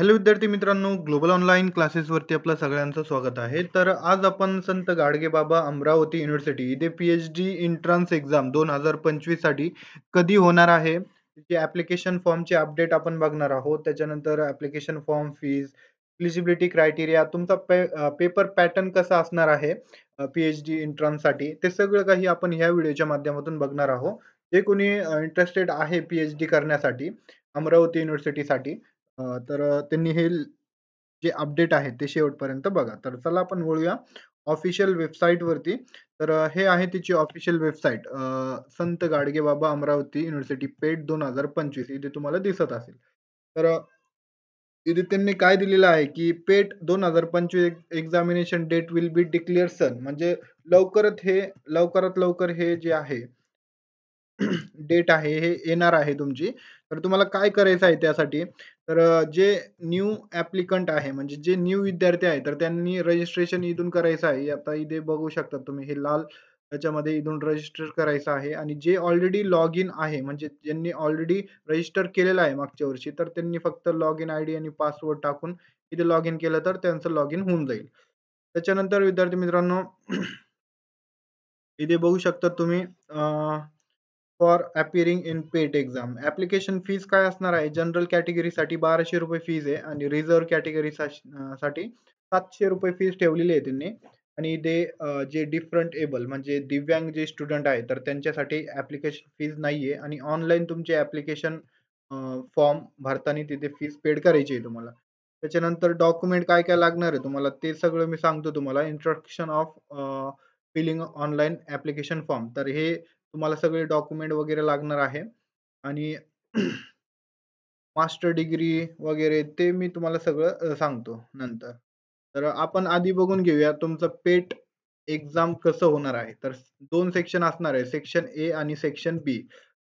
Hello विद्यार्थी मित्रांनो, global online क्लासेसवरती आपलं सगळ्यांचं स्वागत आहे. तर आज आपण संत गाडगेबाबा अमरावती युनिव्हर्सिटी इथे पी-एच-डी एंट्रन्स एक्झाम 2025 साठी कधी होणार आहे, त्याची ॲप्लिकेशन फॉर्मची अपडेट आपण बघणार आहोत. त्याच्यानंतर application form, fees, eligibility criteria, तुमचा पेपर पॅटर्न कसा असणार आहे पी-एच-डी एंट्रन्ससाठी, ते सगळं काही आपण ह्या व्हिडिओच्या माध्यमातून बघणार आहोत. जे कोणी इंटरेस्टेड आहे पी-एच-डी करण्यासाठी अमरावती युनिव्हर्सिटीसाठी, तर त्यांनी हे जे अपडेट आहे ते शेवटपर्यंत बघा. तर चला आपण वळूया ऑफिशियल वेबसाईटवरती. तर हे आहे तिची ऑफिशियल वेबसाईट, संत गाडगेबाबा अमरावती युनिव्हर्सिटी पेट 2025 इथे तुम्हाला दिसत असेल. तर इथे त्यांनी काय दिलेलं आहे, की PET 2025 examination date will be declare soon, म्हणजे लवकरात लवकर हे जे आहे डेट आहे हे येणार आहे तुमची. तर तुम्हाला काय करायचं आहे त्यासाठी, तर जे न्यू ॲप्लिकंट आहे, म्हणजे जे न्यू विद्यार्थी आहे, तर त्यांनी रजिस्ट्रेशन इथून करायचं आहे. आता इथे बघू शकता तुम्ही, हे लाल त्याच्यामध्ये इथून रजिस्टर करायचं आहे. आणि जे ऑलरेडी लॉग इन आहे, म्हणजे ज्यांनी ऑलरेडी रजिस्टर केलेलं आहे मागच्या वर्षी, तर त्यांनी फक्त लॉग इन आयडी आणि पासवर्ड टाकून इथे लॉग इन केलं तर त्यांचं लॉग इन होऊन जाईल. त्याच्यानंतर विद्यार्थी मित्रांनो, इथे बघू शकता तुम्ही, for appearing in PET exam application fees काय असणार आहे. जनरल कॅटेगरीसाठी ₹1200 फीज आहे आणि रिझर्व्ह कॅटेगरी साठी ₹700 फीस ठेवलेली आहे त्यांनी. आणि ते जे डिफरंट एबल म्हणजे दिव्यांग जे स्टुडंट आहे, तर त्यांच्यासाठी ॲप्लिकेशन फीज नाहीये आणि ऑनलाईन तुमचे ॲप्लिकेशन फॉर्म भरताना तिथे फीस पेड करायची आहे तुम्हाला. त्याच्यानंतर डॉक्युमेंट काय-काय लागणार आहे तुम्हाला ते सगळं मी सांगतो तुम्हाला. Introduction of filling online application form. तर हे तुम्हाला सगळे डॉक्युमेंट वगैरे लागणार आहे. आणि मास्टर डिग्री वगैरे ते मी तुम्हाला सगळं सांगतो नंतर. तर आपण आधी बघून घेऊया तुमचं पेट एक्झाम कसं होणार आहे. तर 2 सेक्शन असणार आहे. सेक्शन ए आणि सेक्शन बी.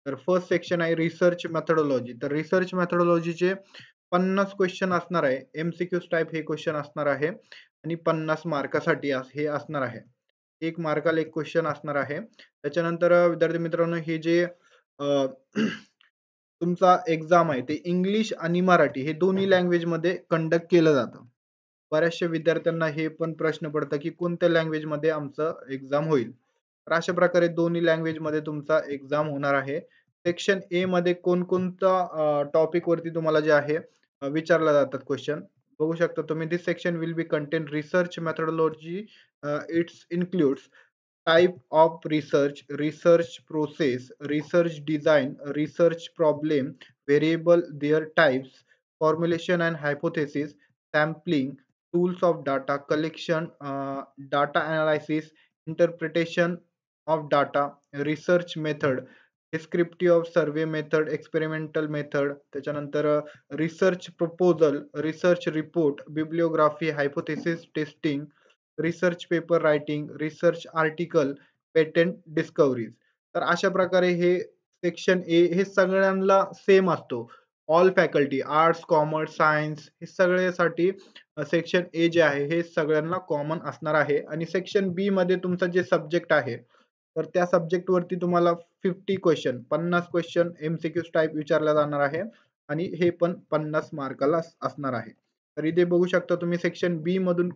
तर फर्स्ट सेक्शन आहे रिसर्च मेथोडॉलॉजी. तर रिसर्च मेथोडॉलॉजीचे 50 क्वेश्चन असणार आहे. एम-सी-क्यूज टाइप हे क्वेश्चन असणार आहे आणि 50 मार्कासाठी हे असणार आहे. 1 मार्काला 1 क्वेश्चन असणार आहे. त्याच्यानंतर विद्यार्थी मित्रांनो, हे जे तुमचा एक्झाम आहे ते इंग्लिश आणि मराठी हे दोन्ही लँग्वेजमध्ये कंडक्ट केलं जातं. बऱ्याचशा विद्यार्थ्यांना हे पण प्रश्न पडतं, की कोणत्या लँग्वेजमध्ये आमचं एक्झाम होईल. तर अशा प्रकारे दोन्ही लँग्वेजमध्ये तुमचा एक्झाम होणार आहे. सेक्शन ए मध्ये कोणकोणता टॉपिक वरती तुम्हाला जे आहे विचारले जातात क्वेश्चन. बघू शकता तुम्ही, this section will be contain research methodology. Its includes type of research, research process, research design, research problem, variable their types, formulation and hypothesis, sampling, tools of data collection, data analysis, interpretation of data, research method, descriptive of survey method, experimental method, त्याच्यानंतर research proposal, research report, bibliography, hypothesis testing, research paper writing, research article, patent discoveries. तर अशा प्रकारे हे section A हे सगळ्यांना same असतो. All faculty arts, commerce, science हे सगळ्यासाठी सेक्शन ए जे आहे हे सगळ्यांना कॉमन असणार आहे. आणि सेक्शन बी मध्ये तुमचा जे सब्जेक्ट आहे, तर त्या सब्जेक्ट वरती तुम्हाला 50 क्वेश्चन 50 क्वेश्चन एमसीक्यूज टाइप विचारला जाणार आहे आणि हे पण 50 मार्काला असणार आहे. तर इथे बघू शकता तुम्ही, सेक्शन बी मधून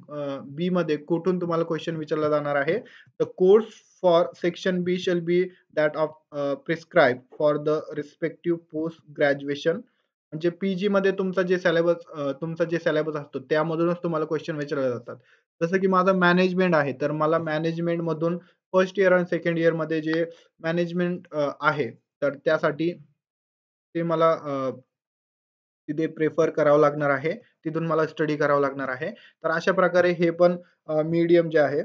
बी मध्ये कुठून तुम्हाला क्वेश्चन विचारला जाणार आहे. The course for section B shall be that of prescribe for the respective post graduation. म्हणजे पीजी मध्ये तुमचा जे सिलेबस असतो त्यामधूनच तुम्हाला क्वेश्चन विचारले जातात. जसं की माझं मॅनेजमेंट आहे, तर मला मॅनेजमेंट मधून फर्स्ट इयर आणि सेकंड इयर मध्ये जे मॅनेजमेंट आहे, तर त्यासाठी ते मला तिथे प्रिफर करावं लागणार आहे. तिथून मला स्टडी करावं लागणार आहे. तर अशा प्रकारे हे पण मीडियम जे आहे,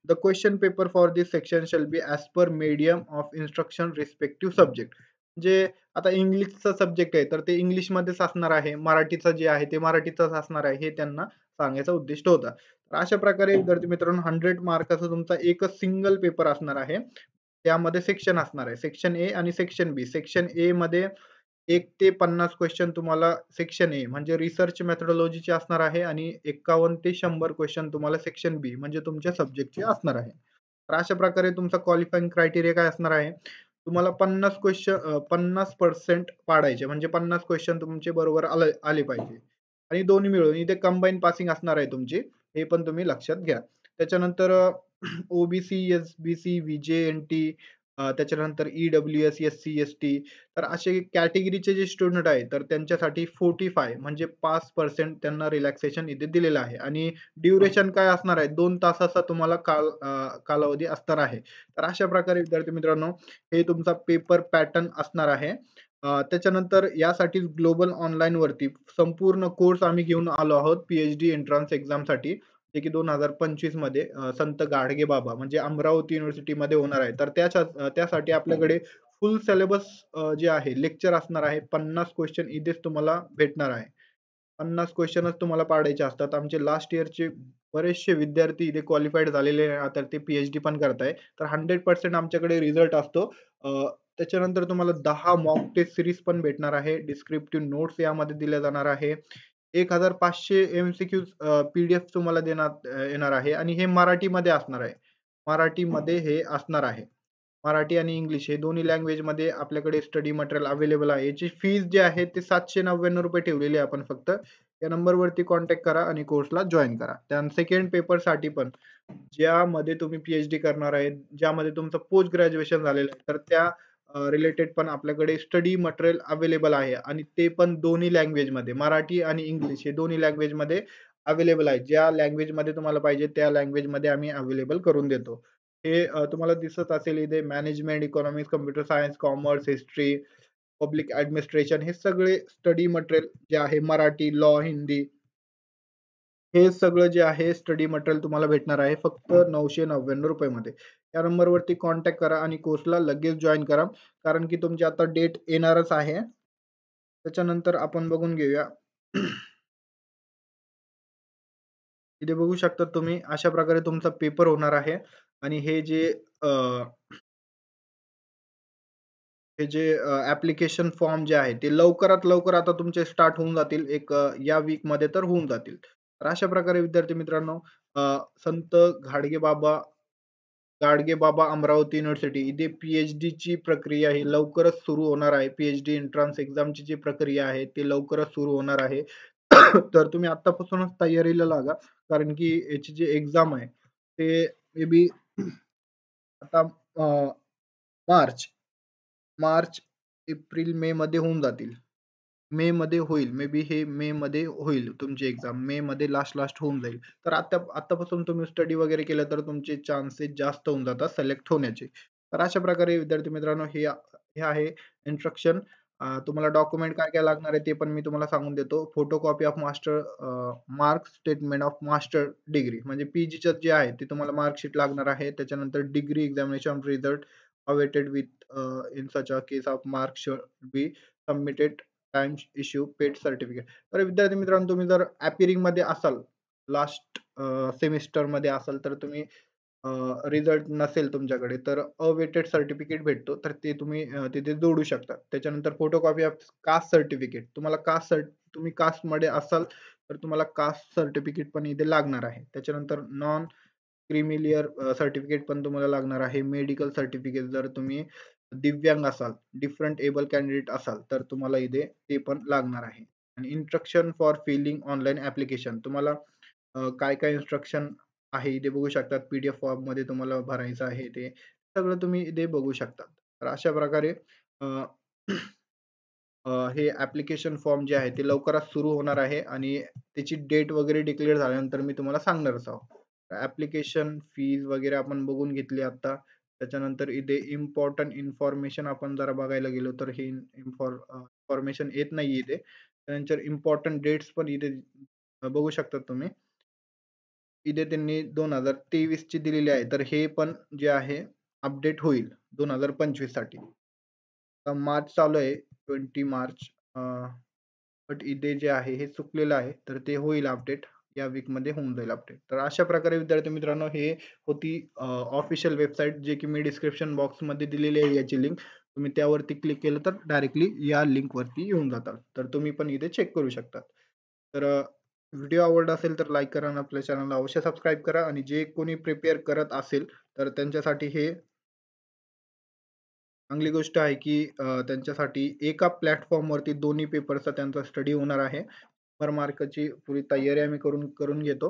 the question paper for this section shall be as per medium of instruction respective subject. म्हणजे आता इंग्लिशचा सब्जेक्ट आहे, तर ते इंग्लिशमध्येच असणार आहे. मराठीचं जे आहे ते मराठीतच असणार आहे. हे त्यांना सांगायचा उद्दिष्ट होता. तर अशा प्रकारे विद्यार्थी मित्रांनो, 100 मार्काचा तुमचा एकच सिंगल पेपर असणार आहे. त्यामध्ये सेक्शन असणार आहे. सेक्शन ए आणि सेक्शन बी. सेक्शन ए मध्ये 1 ते 50 क्वेश्चन तुम्हाला सेक्शन ए म्हणजे रिसर्च मेथोडॉलॉजीचे असणार आहे आणि 51 ते 100 क्वेश्चन तुम्हाला सेक्शन बी म्हणजे तुमच्या सब्जेक्टचे असणार आहे. तर अशा प्रकारे तुमचा क्वालिफाइंग क्रायटेरिया काय असणार आहे? तुम्हाला 50% पाडायचे, म्हणजे 50 क्वेश्चन तुमचे बरोबर आले पाहिजे. आणि दोन्ही मिळून इथे कंबाईन पासिंग असणार आहे तुमची, हे पण तुम्ही लक्षात घ्या. त्याच्यानंतर ओबीसी, एसबीसी, व्हीजेएनटी, त्याच्यानंतर ईडब्ल्यूएस, एससी, एसटी, तर असे कॅटेगरीचे जे स्टुडंट आहेत तर त्यांच्यासाठी 45 म्हणजे 5% त्यांना रिलॅक्सेशन इथे दिलेलं आहे आणि ड्युरेशन काय असणार आहे, 2 तासाचा तुम्हाला कालावधी असणार आहे. तर अशा प्रकारे विद्यार्थी मित्रांनो हे तुमचा पेपर पॅटर्न असणार आहे. त्याच्यानंतर यासाठी ग्लोबल ऑनलाईन वरती संपूर्ण कोर्स आम्ही घेऊन आलो आहोत पीएचडी एंट्रन्स एक्झामसाठी, जे की 2025 मध्ये संत गाडगे बाबा म्हणजे अमरावती युनिव्हर्सिटीमध्ये होणार आहे. तर त्यासाठी आपल्याकडे फुल सिलेबस जे आहे लेक्चर असणार आहे. 50 क्वेश्चन इथेच तुम्हाला भेटणार आहे. 50 क्वेश्चनच तुम्हाला पाडायचे असतात. आमचे लास्ट इयरचे बरेचसे विद्यार्थी इथे क्वालिफाईड झालेले आहे. आता ते पीएचडी पण करताय. तर 100% आमच्याकडे रिझल्ट असतो. अ, त्याच्यानंतर तुम्हाला 10 मॉक टेस्ट सीरीज पण भेटणार आहे. डिस्क्रिप्टिव्ह नोट्स यामध्ये दिल्या जाणार आहे. 1500 एमसीक्यूज पीडीएफ तुम्हाला देण्यात येणार आहे आणि हे मराठीमध्ये असणार आहे. मराठीमध्ये हे असणार आहे. मराठी आणि इंग्लिश हे दोन्ही लँग्वेजमध्ये आपल्याकडे स्टडी मटेरियल अवेलेबल आहे. याची फीस जी आहे ती ₹799 ठेवलेली आहे आपण फक्त. या नंबरवरती कॉन्टॅक्ट करा आणि कोर्सला जॉइन करा. त्यानंतर सेकंड पेपरसाठी पण ज्यामध्ये तुम्ही पीएचडी करणार आहे, ज्यामध्ये तुमचं पोस्ट ग्रॅज्युएशन झालेलं आहे, तर त्या रिलेटेड पण आपल्याकडे स्टडी मटेरियल अवेलेबल आहे आणि ते पण दोन्ही लँग्वेजमध्ये मराठी आणि इंग्लिश हे दोन्ही लँग्वेजमध्ये अवेलेबल आहे. ज्या लँग्वेजमध्ये तुम्हाला पाहिजे त्या लँग्वेजमध्ये आम्ही अवेलेबल करून देतो. हे तुम्हाला दिसत असेल इथे management, economics, computer science, commerce, history, public administration हे सगळे स्टडी मटेरियल जे आहे मराठी, लॉ, हिंदी हे सगळं जे आहे स्टडी मटेरियल तुम्हाला भेटणार आहे फक्त ₹999 मध्ये. या नंबरवरती कॉन्टॅक्ट करा आणि कोर्सला लगेच जॉइन करा. कारण की तुमची आता डेट येणारच आहे. त्याच्यानंतर आपण बघून घेऊया. इथे बघू शकता तुम्ही अशा प्रकारे तुमचा पेपर होणार आहे आणि हे जे ॲप्लिकेशन फॉर्म जे आहे ते लवकरात लवकर आता तुमचे स्टार्ट होऊन जातील. या वीकमध्ये तर होऊन जातील. तर अशा प्रकारे विद्यार्थी मित्रांनो संत गाडगे बाबा अमरावती युनिव्हर्सिटी इथे पी-एच-डीची प्रक्रिया ही लवकरच सुरू होणार आहे. पी-एच-डी एंट्रन्स एक्झामची जी प्रक्रिया आहे ती लवकरच सुरू होणार आहे. तर तुम्ही आत्तापासूनच तयारीला लागा. कारण की याची जी एक्झाम आहे ते मे बी आता अ, मार्च मार्च, एप्रिल, मे मध्ये होऊन जातील. मे मध्ये होईल. मे बी हे मे मध्ये होईल तुमची एक्झाम. मे मध्ये लास्ट होऊन जाईल. तर आत्तापासून तुम्ही स्टडी वगैरे केलं तर तुमचे चान्सेस जास्त होऊन जातात सिलेक्ट होण्याचे. तर अशा प्रकारे विद्यार्थी मित्रांनो हे आहे इन्स्ट्रक्शन. तुम्हाला डॉक्युमेंट काय-काय लागणार आहे ते पण मी तुम्हाला सांगून देतो. Photocopy of master mark statement of master degree म्हणजे पीजीचं जे आहे ते तुम्हाला मार्कशीट लागणार आहे. त्याच्यानंतर degree examination result awaited with in such a case of mark should be submitted times issue paid certificate. तर विद्यार्थी मित्रांनो तुम्ही जर मध्ये असाल, लास्ट सेमिस्टरमध्ये असाल तर तुम्ही रिझल्ट नसेल तुमच्याकडे तर अवेटेड सर्टिफिकेट भेटतो. तर ते तुम्ही तिथे जोडू शकता. त्याच्यानंतर फोटोकॉपी ऑफ कास्ट सर्टिफिकेट तुम्ही कास्टमध्ये असाल तर तुम्हाला कास्ट सर्टिफिकेट पण इथे लागणार आहे. त्याच्यानंतर नॉन क्रिमिलियर सर्टिफिकेट पण तुम्हाला लागणार आहे. मेडिकल सर्टिफिकेट जर तुम्ही दिव्यांग असाल, डिफरंट एबल कॅन्डिडेट असाल, तर तुम्हाला इथे ते पण लागणार आहे. आणि instruction for filling online application तुम्हाला काय-काय इन्स्ट्रक्शन आहे इथे बघू शकतात. पी-डी-एफ फॉर्ममध्ये तुम्हाला भरायचं आहे ते सगळं तुम्ही इथे बघू शकता. तर अशा प्रकारे अ, हे ॲप्लिकेशन फॉर्म जे आहे ते लवकरच सुरू होणार आहे आणि त्याची डेट वगैरे डिक्लेअर झाल्यानंतर मी तुम्हाला सांगणारच आहोत. ॲप्लिकेशन फीज वगैरे आपण बघून घेतली आता. त्याच्यानंतर इथे इम्पोर्टंट इन्फॉर्मेशन आपण जरा बघायला गेलो तर हे इन्फॉर्मेशन येत नाहीये इथे. त्यानंतर इम्पोर्टंट डेट्स पण इथे बघू शकता तुम्ही. इथे त्यांनी 2023 ची दिलेली आहे. तर हे पण जे आहे अपडेट होईल 2025 साठी. आता मार्च चालू आहे 20 मार्च बट इथे जे आहे हे चुकलेलं आहे. तर ते होईल अपडेट. या वीकमध्ये होऊन जाईल अपडेट. तर अशा प्रकारे विद्यार्थी मित्रांनो हे होती ऑफिशियल वेबसाईट जे की मी डिस्क्रिप्शन बॉक्समध्ये दिलेली आहे याची लिंक. तुम्ही त्यावरती क्लिक केलं तर डायरेक्टली या लिंकवरती येऊन जातात. तर तुम्ही पण इथे चेक करू शकता. तर व्हिडिओ आवडला असेल तर लाईक करा आणि आपल्या चॅनलला अवश्य सबस्क्राईब करा आणि जे कोणी प्रिपेअर करत असेल तर त्यांच्यासाठी हे चांगली गोष्ट आहे की त्यांच्यासाठी एका प्लॅटफॉर्मवरती दोन्ही पेपरचा त्यांचा स्टडी होणार आहे. मार्काची पुरी तयारी आम्ही करून करून घेतो.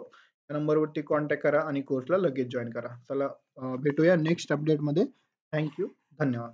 त्या नंबरवरती कॉन्टॅक्ट करा आणि कोर्सला लगेच जॉइन करा. चला भेटूया नेक्स्ट अपडेटमध्ये. Thank you. धन्यवाद.